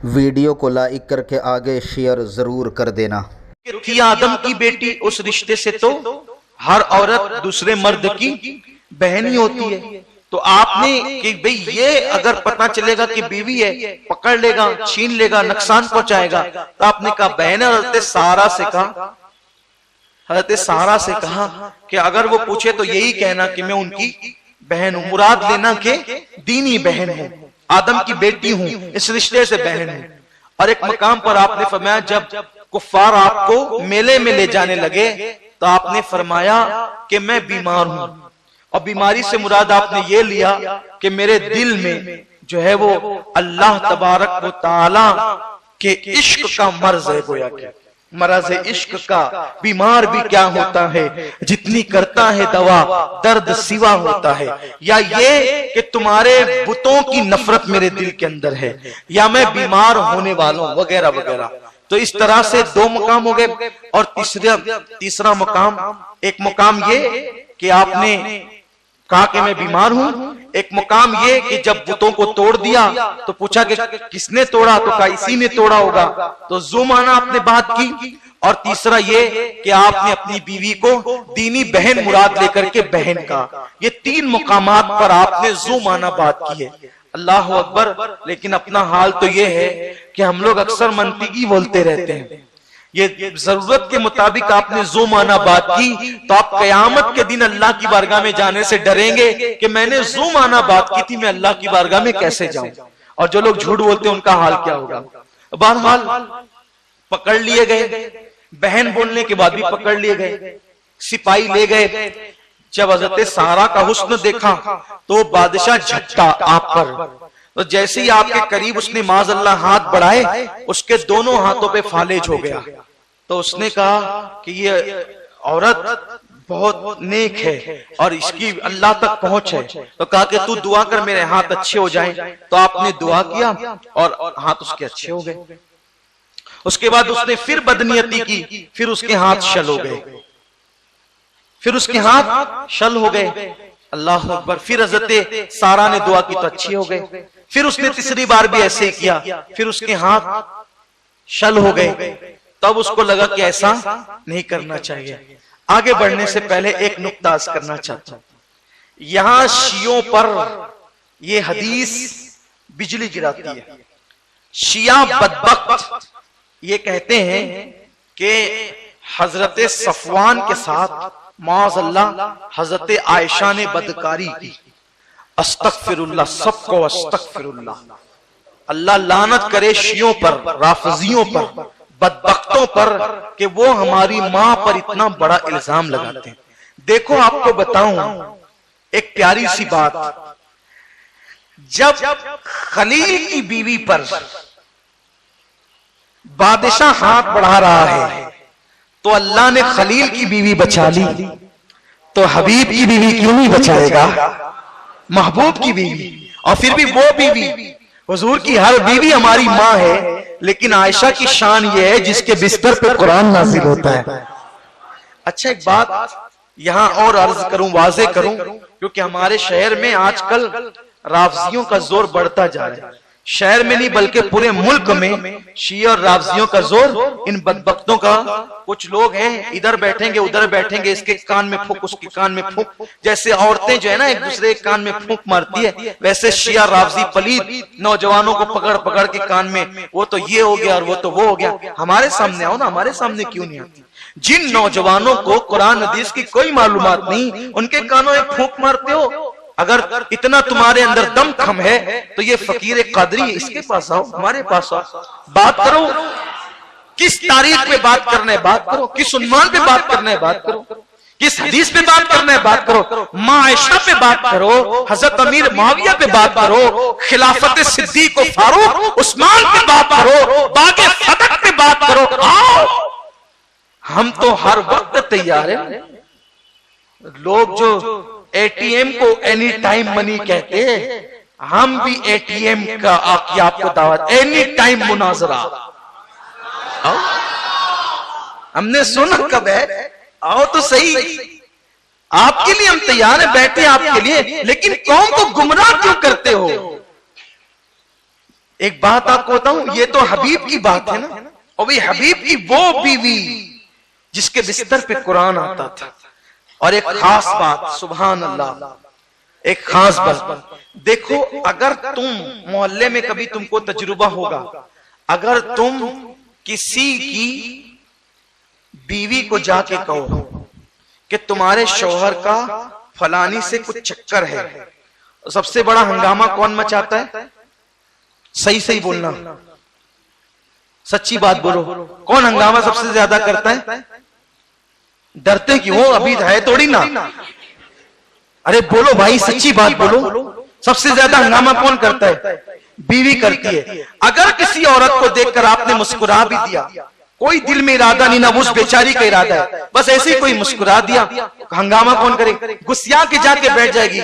Video کو like کر کے آگے شیئر ضرور کر دینا۔ تھی آدم کی بیٹی، اس رشتے سے تو ہر عورت دوسرے مرد کی بہن ہی ہوتی ہے۔ تو آپ نے کہ بھئی یہ اگر پتہ چلے گا کہ بیوی ہے، پکڑ لے گا، چھین لے گا، نقصان پہنچائے گا، تو آپ نے کہا بہن ہے۔ حضرت سارا سے کہا کہ اگر وہ پوچھے تو یہی کہنا کہ میں ان کی بہن ہوں، مراد لینا کہ دینی بہن ہوں، آدم کی بیٹی ہوں، اس رشتے سے بہن ہوں۔ اور ایک مقام پر آپ نے فرمایا جب کفار آپ کو میلے میں لے جانے لگے تو آپ نے فرمایا کہ میں بیمار ہوں، اور بیماری سے مراد آپ نے یہ لیا کہ میرے دل میں جو ہے وہ اللہ تبارک و تعالی کے عشق کا مرض ہے۔ گویا کہ مرض عشق کا بیمار بھی کیا ہوتا ہے، جتنی کرتا ہے دوا درد سوا ہوتا ہے، یا یہ کہ تمہارے بتوں کی نفرت میرے دل کے اندر ہے، یا میں بیمار ہونے والوں وغیرہ وغیرہ۔ تو اس طرح سے دو مقام ہو گئے۔ اور تیسرا مقام، ایک مقام یہ کہ آپ نے کہا کہ میں بیمار ہوں، ایک مقام یہ کہ جب بتوں کو توڑ دیا تو پوچھا کہ کس نے توڑا، تو کہا اسی نے توڑا ہوگا، تو زمانہ آپ نے بات کی۔ اور تیسرا یہ کہ آپ نے اپنی بیوی کو دینی بہن مراد لے کر کے بہن کا، یہ تین مقامات پر آپ نے زمانہ بات کی ہے۔ اللہ اکبر۔ لیکن اپنا حال تو یہ ہے کہ ہم لوگ اکثر منطقی بولتے رہتے ہیں۔ یہ ضرورت کے مطابق آپ نے زو معنی بات کی تو آپ قیامت کے دن اللہ کی بارگاہ میں جانے سے ڈریں گے کہ میں نے زو معنی بات کی تھی، میں اللہ کی بارگاہ میں کیسے جاؤں؟ اور جو لوگ جھوٹ بولتے ہیں ان کا حال کیا ہوگا؟ بہرحال پکڑ لیے گئے، بہن بولنے کے بعد بھی پکڑ لیے گئے، سپاہی لے گئے۔ جب حضرت سارا کا حسن دیکھا تو بادشاہ جھٹا آپ پر، تو جیسے ہی آپ کے قریب اس نے معاذ اللہ ہاتھ بڑھائے، اس کے دونوں ہاتھوں پہ فالج ہو گیا۔ تو اس نے کہا کہ یہ عورت بہت نیک ہے اور اس کی اللہ تک پہنچ ہے، تو کہا کہ تو دعا کر میرے ہاتھ اچھے ہو جائیں۔ تو آپ نے دعا کیا اور ہاتھ اس کے اچھے ہو گئے۔ اس کے بعد اس نے پھر بدنیتی کی، پھر اس کے ہاتھ شل ہو گئے، پھر اس کے ہاتھ شل ہو گئے۔ اللہ اکبر۔ پھر حضرت سارا نے دعا کی تو اچھی ہو گئے، پھر اس نے تیسری بار بھی ایسے ہی کیا، پھر اس کے ہاتھ شل ہو گئے۔ تب اس کو لگا کہ ایسا نہیں کرنا چاہیے۔ آگے بڑھنے سے پہلے ایک نقطہ عرض کرنا چاہتا ہوں۔ یہاں شیعوں پر یہ حدیث بجلی گراتی ہے۔ شیعہ بدبخت یہ کہتے ہیں کہ حضرت صفوان کے ساتھ معاذ اللہ حضرت عائشہ نے بدکاری کی۔ استغفر اللہ، سب کو استغفر اللہ۔ اللہ لعنت کرے شیعوں پر، رافضیوں پر، بدبختوں پر کہ وہ ہماری ماں پر اتنا بڑا الزام لگاتے ہیں۔ دیکھو آپ کو بتاؤں ایک پیاری سی بات، جب خلیل کی بیوی پر بادشاہ ہاتھ بڑھا رہا ہے تو اللہ نے خلیل کی بیوی بچا لی، تو حبیب کی بیوی کیوں نہیں بچائے گا؟ محبوب کی بیوی۔ اور پھر بھی وہ بیوی، حضور کی ہر بیوی ہماری ماں ہے، لیکن عائشہ کی شان یہ ہے جس کے بستر پہ قرآن نازل ہوتا ہے۔ اچھا ایک بات یہاں اور عرض کروں، واضح کروں، کیونکہ ہمارے شہر میں آج کل رافضیوں کا زور بڑھتا جا رہا ہے۔ شہر میں نہیں بلکہ پورے ملک میں شیعہ اور رافضیوں کا زور ان بدبختوں کا۔ کچھ لوگ ہیں ادھر بیٹھیں گے ادھر بیٹھیں گے، اس کے کان میں پھونک اس کے کان میں پھونک، جیسے عورتیں جو ہے نا ایک دوسرے کے کان میں پھونک مارتی ہے، ویسے شیعہ رافضی پلید نوجوانوں کو پکڑ پکڑ کے کان میں وہ تو یہ ہو گیا اور وہ تو وہ ہو گیا۔ ہمارے سامنے آؤ نا، ہمارے سامنے کیوں نہیں آتی؟ جن نوجوانوں کو قرآن حدیث کی کوئی معلومات نہیں، ان کے کانوں میں پھونک مارتے ہو۔ اگر اتنا تمہارے اندر دم خم ہے تو یہ فقیر قادری اس کے پاس آؤ، ہمارے پاس آؤ، بات کرو۔ کس تاریخ پہ بات کرنا ہے بات کرو، کس عنوان پہ بات کرنا ہے بات کرو، کس حدیث پہ بات کرنا ہے بات کرو، ماں عائشہ پہ بات کرو، حضرت امیر معاویہ پہ بات کرو، خلافت صدیق و فاروق عثمان پہ بات کرو، باغ فتح پہ بات کرو۔ آؤ، ہم تو ہر وقت تیار ہیں۔ لوگ جو اے ٹی ایم کو اینی ٹائم منی کہتے ہیں، ہم بھی اے ٹی ایم کا آپ کو دعوت، اینی ٹائم مناظرہ۔ ہم نے سنا کب ہے؟ آؤ تو صحیح، آپ کے لیے ہم تیار ہیں، بیٹھے آپ کے لیے، لیکن قوم کو گمراہ کیوں کرتے ہو؟ ایک بات آپ کو بتاؤں، یہ تو حبیب کی بات ہے نا، اور بھی حبیب کی وہ بیوی جس کے بستر پہ قرآن آتا تھا. اور ایک خاص بات، سبحان اللہ، ایک خاص بات دیکھو، اگر تم محلے میں کبھی تم کو تجربہ ہوگا، اگر تم کسی کی بیوی کو جا کے کہو کہ تمہارے شوہر کا فلانی سے کچھ چکر ہے، سب سے بڑا ہنگامہ کون مچاتا ہے؟ صحیح بولنا، سچی بات بولو، کون ہنگامہ سب سے زیادہ کرتا ہے؟ ڈرتے کہ وہ ابھی ہے توڑی نا، ارے بولو بھائی، سچی بات بولو، سب سے زیادہ ہنگامہ کون کرتا ہے؟ بیوی کرتی ہے. اگر کسی عورت کو دیکھ کر آپ نے مسکرا بھی دیا، کوئی دل میں ارادہ نہیں، نہ اس بیچاری کا ارادہ ہے، بس ایسے ہی کوئی مسکرا دیا، ہنگامہ کون کرے؟ گسیا کے جا کے بیٹھ جائے گی،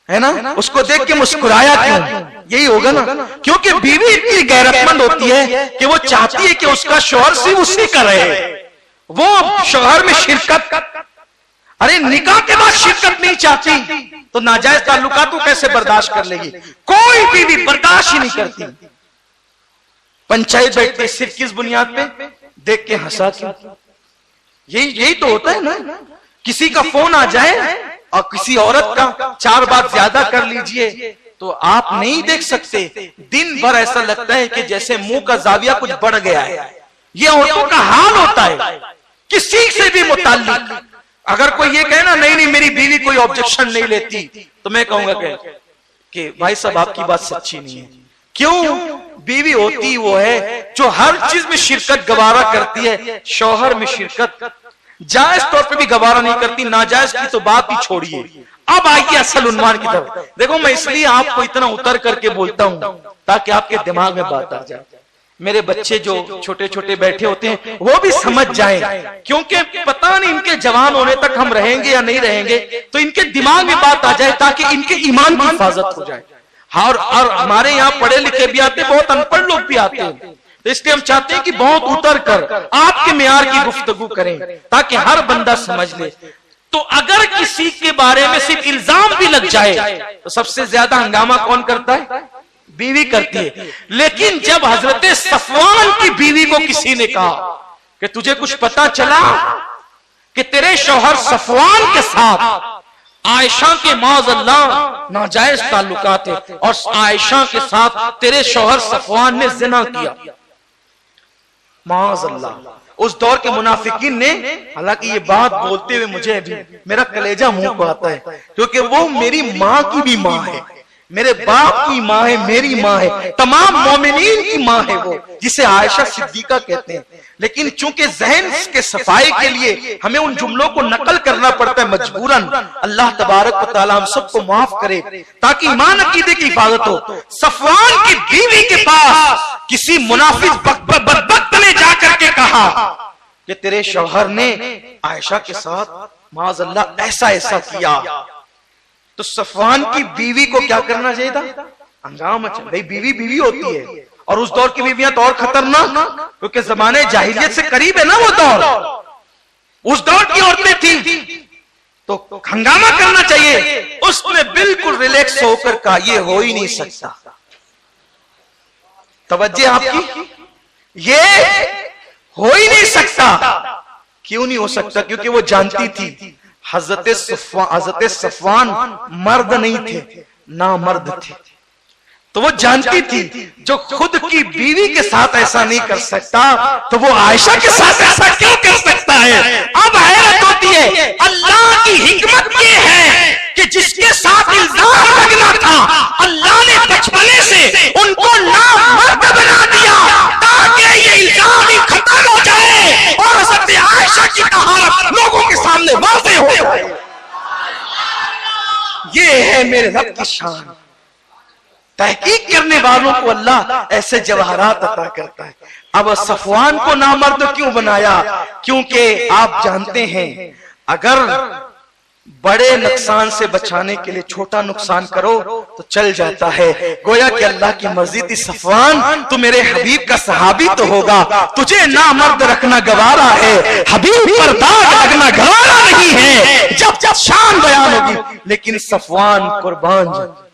ہے نا؟ اس کو دیکھ کے مسکرایا کیوں؟ یہی ہوگا نا، کیونکہ بیوی اتنی غیرت مند ہوتی ہے کہ وہ چاہتی ہے کہ اس کا شوہر صرف اسی کا رہے، وہ شوہر میں شرکت، ارے نکاح کے بعد شرکت نہیں چاہتی تو ناجائز تعلقات کو کیسے برداشت کر لے گی؟ کوئی بیوی برداشت ہی نہیں کرتی. پنچایت بیٹھتی صرف کس بنیاد پہ؟ دیکھ کے ہنسا کیوں؟ یہی تو ہوتا ہے نا. کسی کا فون آ جائے اور کسی عورت کا 4 بات زیادہ کر لیجئے تو آپ نہیں دیکھ سکتے، دن بھر ایسا لگتا ہے کہ جیسے منہ کا زاویہ کچھ بڑھ گیا ہے. یہ عورتوں کا حال ہوتا ہے کسی سے بھی متعلق. اگر کوئی یہ کہے نا نہیں میری بیوی کوئی آبجیکشن نہیں لیتی، تو میں کہوں گا کہ بھائی صاحب آپ کی بات سچی نہیں ہے. کیوں؟ بیوی ہوتی وہ ہے جو ہر چیز میں شرکت گوارا کرتی ہے، شوہر میں شرکت جائز طور پہ بھی گوارا نہیں کرتی، ناجائز کی تو بات ہی چھوڑیے. اب آئیے اصل عنوان کی طرف. دیکھو میں اس لیے آپ کو اتنا اتر کر کے بولتا ہوں تاکہ آپ کے دماغ میں بات آ جائے. میرے بچے جو چھوٹے چھوٹے بیٹھے ہوتے ہیں وہ بھی سمجھ جائیں، کیونکہ پتہ نہیں ان کے جوان ہونے تک ہم رہیں گے یا نہیں رہیں گے، تو ان کے دماغ میں بات آ جائے تاکہ ان کے ایمان کی حفاظت ہو جائے. اور ہمارے یہاں پڑھے لکھے بھی آتے ہیں، بہت ان پڑھ لوگ بھی آتے ہیں، تو اس لیے ہم چاہتے ہیں کہ بہت اتر کر آپ کے معیار کی گفتگو کریں تاکہ ہر بندہ سمجھ لے. تو اگر کسی کے بارے میں صرف الزام بھی لگ جائے تو سب سے زیادہ ہنگامہ کون کرتا ہے؟ بیوی کرتی ہے. لیکن جب حضرت صفوان کی بیوی کو کسی نے کہا کہ تجھے کچھ پتا چلا کہ تیرے شوہر صفوان کے ساتھ عائشہ کے معاذ اللہ ناجائز تعلقات ہیں اور عائشہ کے ساتھ تیرے شوہر صفوان نے زنا کیا، معاذ اللہ. اس دور کے منافقین نے، حالانکہ یہ بات بولتے ہوئے مجھے بھی میرا کلیجہ منہ کو آتا ہے، کیونکہ وہ میری ماں کی بھی ماں ہے، میرے باپ کی ماں ہے، میری ماں ہے، تمام مومنین کی ماں ہے وہ، جسے عائشہ صدیقہ کہتے ہیں. لیکن چونکہ ذہن کے صفائی کے لیے ہمیں ان جملوں کو نقل کرنا پڑتا ہے مجبوراً. اللہ تبارک و تعالی ہم سب کو معاف کرے تاکہ ایمان عقیدے کی حفاظت ہو. صفوان کی بیوی کے پاس کسی منافق بدبخت نے جا کر کے کہا کہ تیرے شوہر نے عائشہ کے ساتھ معاذ اللہ ایسا کیا. تو صفوان کی بیوی کو کیا کرنا چاہیے تھا؟ ہنگامہ چاہیے. بھئی بیوی ہوتی ہے، اور اس دور کی بیویاں تو اور خطرناک، کیونکہ زمانے جاہلیت سے قریب ہے نا وہ دور، اس دور کی عورتیں تھیں تو ہنگامہ کرنا چاہیے. اس نے بالکل ریلیکس ہو کر کہا یہ ہو ہی نہیں سکتا. توجہ آپ کی، یہ ہو ہی نہیں سکتا. کیوں نہیں ہو سکتا؟ کیونکہ وہ جانتی تھی حضرت صفوان مرد نہیں تھے، نامرد تھے. تو وہ جانتی تھی جو خود کی بیوی کے ساتھ ایسا نہیں کر سکتا تو وہ عائشہ کے ساتھ ایسا کیوں کر سکتا ہے. اب حیرت ہوتی ہے، اللہ کی حکمت یہ ہے کہ جس کے ساتھ الزام لگنا تھا اللہ نے بچپنے سے ان کو نامرد بنا دیا تاکہ یہ الزام ہی ختم ہو جائے اور حضرت عائشہ کی طہارت لوگوں کے سامنے واضح ہو جائے. یہ ہے میرے رب کی شان. تحقیق کرنے والوں کو اللہ ایسے جواہرات عطا کرتا ہے. اب صفوان کو نامرد کیوں بنایا؟ کیونکہ آپ جانتے ہیں اگر بڑے نقصان سے بچانے کے لیے چھوٹا نقصان کرو تو چل جاتا ہے. گویا کہ اللہ کی مرضی تھی صفوان تو میرے حبیب کا صحابی تو ہوگا، تجھے نامرد رکھنا گوارا ہے، حبیب پر داغ لگنا گوارا نہیں ہے. جب شان بیان ہوگی. لیکن صفوان قربان جائے،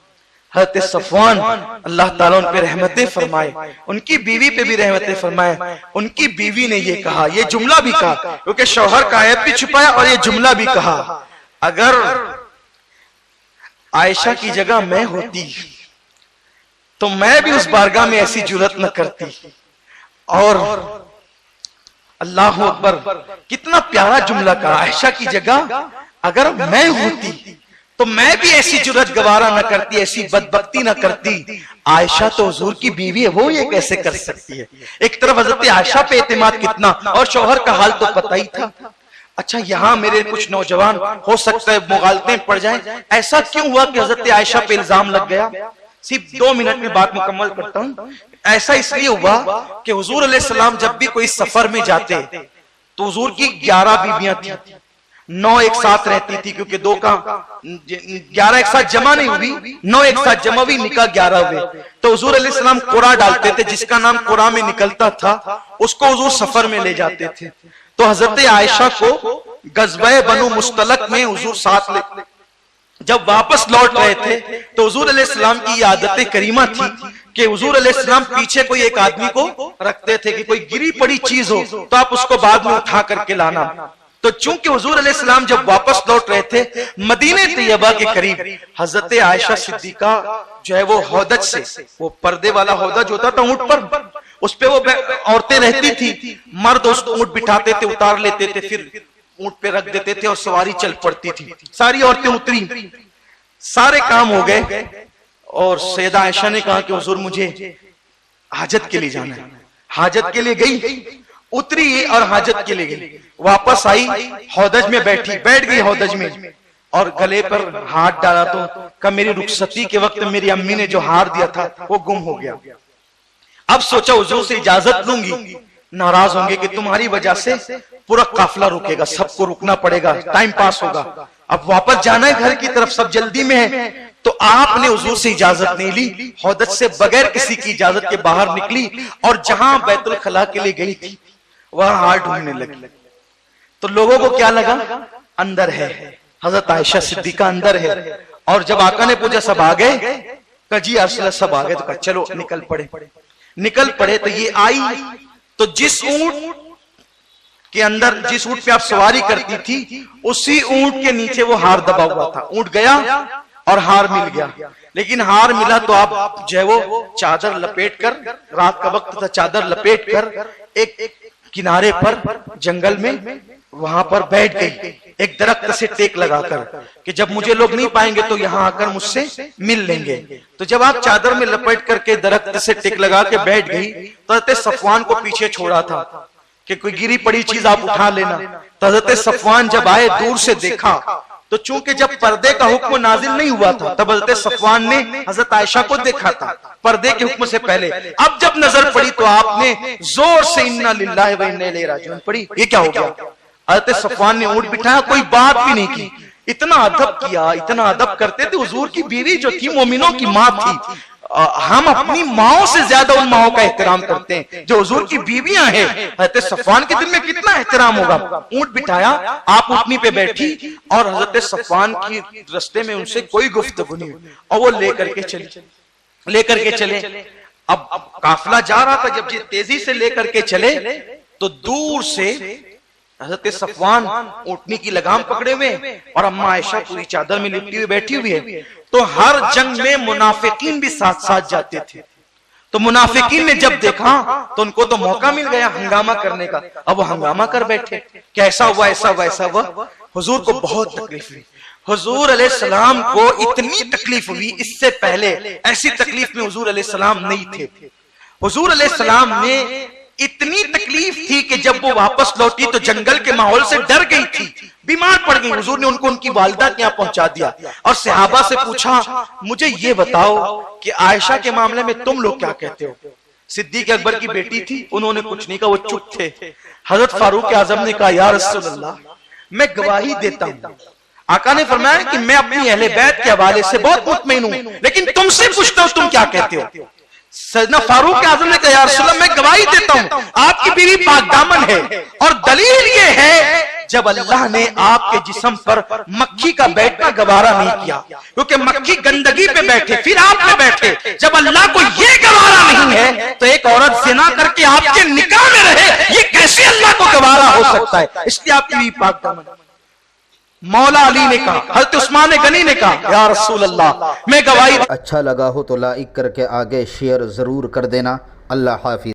حضرت صفوان اللہ تعالیٰ ان پہ رحمتیں فرمائے، ان کی بیوی پہ بھی رحمتیں فرمائے، ان کی بیوی نے یہ کہا، یہ جملہ بھی کہا، کیونکہ شوہر کا عیب بھی چھپایا اور یہ جملہ بھی کہا، اگر عائشہ کی جگہ میں ہوتی تو میں بھی اس بارگاہ میں ایسی جرات نہ کرتی. اور اللہ اکبر، کتنا پیارا جملہ کہا، عائشہ کی جگہ اگر میں ہوتی تو میں بھی ایسی جرات گوارا نہ کرتی، ایسی بدبختی نہ کرتی. عائشہ تو حضور کی بیوی ہے، وہ یہ کیسے کر سکتی ہے؟ ایک طرف حضرت عائشہ پہ اعتماد کتنا، اور شوہر کا حال تو پتہ ہی تھا. اچھا یہاں میرے کچھ نوجوان ہو سکتا ہے مغالطیں پڑ جائیں، ایسا کیوں ہوا کہ حضرت عائشہ پہ الزام لگ گیا؟ صرف 2 منٹ میں بات مکمل کرتا ہوں. ایسا اس لیے ہوا کہ حضور علیہ السلام جب بھی کوئی سفر میں جاتے تو حضور کی 11 بیویاں تھیں، 9 ایک ساتھ رہتی تھی، کیونکہ 2 کا 11 ایک ساتھ جمع نہیں ہوئی، 9 ایک ساتھ جمع ہوئی، نکاح 11 ہوئے. تو حضور علیہ السلام قرعہ ڈالتے تھے، جس کا نام قرعہ میں نکلتا تھا اس کو حضور سفر میں لے جاتے تھے. تو حضرت عائشہ کو غزوہ بنو مستلق میں حضور ساتھ لے، جب واپس لوٹ رہے تھے تو حضور علیہ السلام کی یہ عادت کریمہ تھی کہ حضور علیہ السلام پیچھے کوئی ایک آدمی کو رکھتے تھے کہ کوئی گری پڑی چیز ہو تو آپ اس کو بعد میں اٹھا کر کے لانا. تو چونکہ حضور علیہ السلام جب واپس لوٹ رہے تھے مدینہ طیبہ کے قریب، حضرت عائشہ صدیقہ جو ہے وہ ہودج سے، وہ پردے والا ہودج ہوتا تھا اونٹ پر، اس پہ وہ عورتیں رہتی تھی، مرد اس اونٹ بٹھاتے تھے، اتار لیتے تھے، پھر اونٹ پہ رکھ دیتے تھے اور سواری چل پڑتی تھی. ساری عورتیں اتری، سارے کام ہو گئے اور سیدہ عائشہ نے کہا کہ حضور مجھے حاجت کے لیے جانا ہے. حاجت کے لیے گئی، اتری اور حاجت کے لیے گئی، واپس آئی، ہودج میں بیٹھ گئی ہودج میں، اور گلے پر ہاتھ ڈالا تو کہ میری رخصتی کے وقت میری امی نے جو ہار دیا تھا وہ گم ہو گیا. اب سوچا حضور سے اجازت لوں گی، ناراض ہوں گے کہ تمہاری وجہ سے پورا قافلہ رکے گا، سب کو رکنا پڑے گا، ٹائم پاس ہوگا، اب واپس جانا ہے گھر کی طرف، سب جلدی میں ہے. تو آپ نے حضور سے اجازت نہیں لی، ہودج سے بغیر کسی کی اجازت کے باہر نکلی اور جہاں بیت الخلاء کے لیے گئی تھی وہاں ہار ڈھونڈنے لگی. تو لوگوں کو کیا لگا؟ اندر ہے، حضرت عائشہ صدیقہ اندر ہے. اور جب آقا نے پوچھا سب آ گئے؟ کہا جی یا رسول اللہ سب آ گئے. تو کہا چلو نکل پڑے. تو یہ آئی تو جس اونٹ کے اندر، جس اونٹ پہ آپ سواری کرتی تھی، اسی اونٹ کے نیچے وہ ہار دبا ہوا تھا. اونٹ گیا اور ہار مل گیا، لیکن ہار ملا تو آپ جو ہے وہ چادر لپیٹ کر، رات کا وقت تھا، چادر لپیٹ کر ایک کنارے پر جنگل میں وہاں پر بیٹھ گئی، ایک درخت سے ٹیک لگا کر کہ جب مجھے لوگ نہیں پائیں گے تو یہاں آ کر مجھ سے مل لیں گے. تو جب آپ چادر میں لپیٹ کر کے درخت سے ٹیک لگا کے بیٹھ گئی تو حضرت صفوان کو پیچھے چھوڑا تھا کہ کوئی گری پڑی چیز آپ اٹھا لینا. تو حضرت صفوان جب آئے دور سے دیکھا تو چونکہ جب پردے کا حکم نازل نہیں ہوا تھا تب حضرت صفوان نے حضرت عائشہ کو دیکھا تھا پردے کے حکم سے پہلے. اب جب نظر پڑی تو آپ نے زور سے انا للہ و انا الیہ راجعون پڑھی. یہ کیا ہو گیا؟ حضرت صفوان نے اونٹ بٹھایا، کوئی بات بھی نہیں کی، اتنا ادب کیا، اتنا ادب کرتے تھے. حضور کی بیوی جو تھی مومنوں کی ماں تھی. ہم اپنی ماؤں سے زیادہ ان ماؤں کا احترام کرتے ہیں جو حضور کی بیویاں ہیں. حضرت صفوان کے دل میں کتنا احترام ہوگا. اونٹ بٹھایا، آپ اونٹنی پہ بیٹھی اور حضرت صفوان کی رستے میں ان سے کوئی گفتگو نہیں ہوئی اور وہ لے کر کے چلے. اب قافلہ جا رہا تھا، جب یہ تیزی سے لے کر کے چلے تو دور سے حضرت صفوان اونٹنی کی لگام پکڑے ہوئے اور اما عائشہ پوری چادر میں لپٹی ہوئی بیٹھی ہوئی ہے. تو ہر جنگ میں منافقین بھی ساتھ ساتھ جاتے تھے. تو منافقین نے جب دیکھا تو ان کو تو موقع مل گیا ہنگامہ کرنے کا. اب وہ ہنگامہ کر بیٹھے کہ ایسا ہوا ایسا ہوا ایسا ہوا. حضور کو بہت تکلیف ہوئی. حضور علیہ السلام کو اتنی تکلیف ہوئی، اس سے پہلے ایسی تکلیف میں حضور علیہ السلام نہیں تھے. حضور علیہ السلام نے اتنی تکلیف تھی کہ جب وہ واپس لوٹی تو جنگل کے ماحول سے ڈر گئی تھی، بیمار پڑ گئی. حضور نے ان کو ان کی والدہ کے یہاں پہنچا دیا اور صحابہ سے پوچھا مجھے یہ بتاؤ کہ عائشہ کے معاملے میں تم لوگ کیا کہتے ہو؟ صدیق اکبر کی بیٹی تھی، انہوں نے کچھ نہیں کہا، وہ چپ تھے. حضرت فاروق اعظم نے کہا یا رسول اللہ میں گواہی دیتا ہوں. آقا نے فرمایا کہ میں اپنی اہل بیت کے حوالے سے بہت مطمئن ہوں، لیکن تم سے پوچھتا ہوں تم کیا کہتے ہو؟ سیدنا فاروق اعظم نے کہا یا رسول اللہ میں گواہی دیتا ہوں آپ کی بیوی پاک دامن ہے، اور دلیل یہ ہے جب اللہ نے آپ کے جسم پر مکھی کا بیٹھنا گوارا نہیں کیا، کیونکہ مکھی گندگی پہ بیٹھے پھر آپ پہ بیٹھے، جب اللہ کو یہ گوارا نہیں ہے تو ایک عورت زنا کر کے آپ کے نکاح میں رہے، یہ کیسے اللہ کو گوارا ہو سکتا ہے؟ اس لیے آپ کی پاک دامن مولا علی نے کہا، حضرت عثمان غنی نے کہا یا رسول اللہ میں گواہی اچھا لگا ہو تو لائک کر کے آگے شیئر ضرور کر دینا۔ اللہ حافظ۔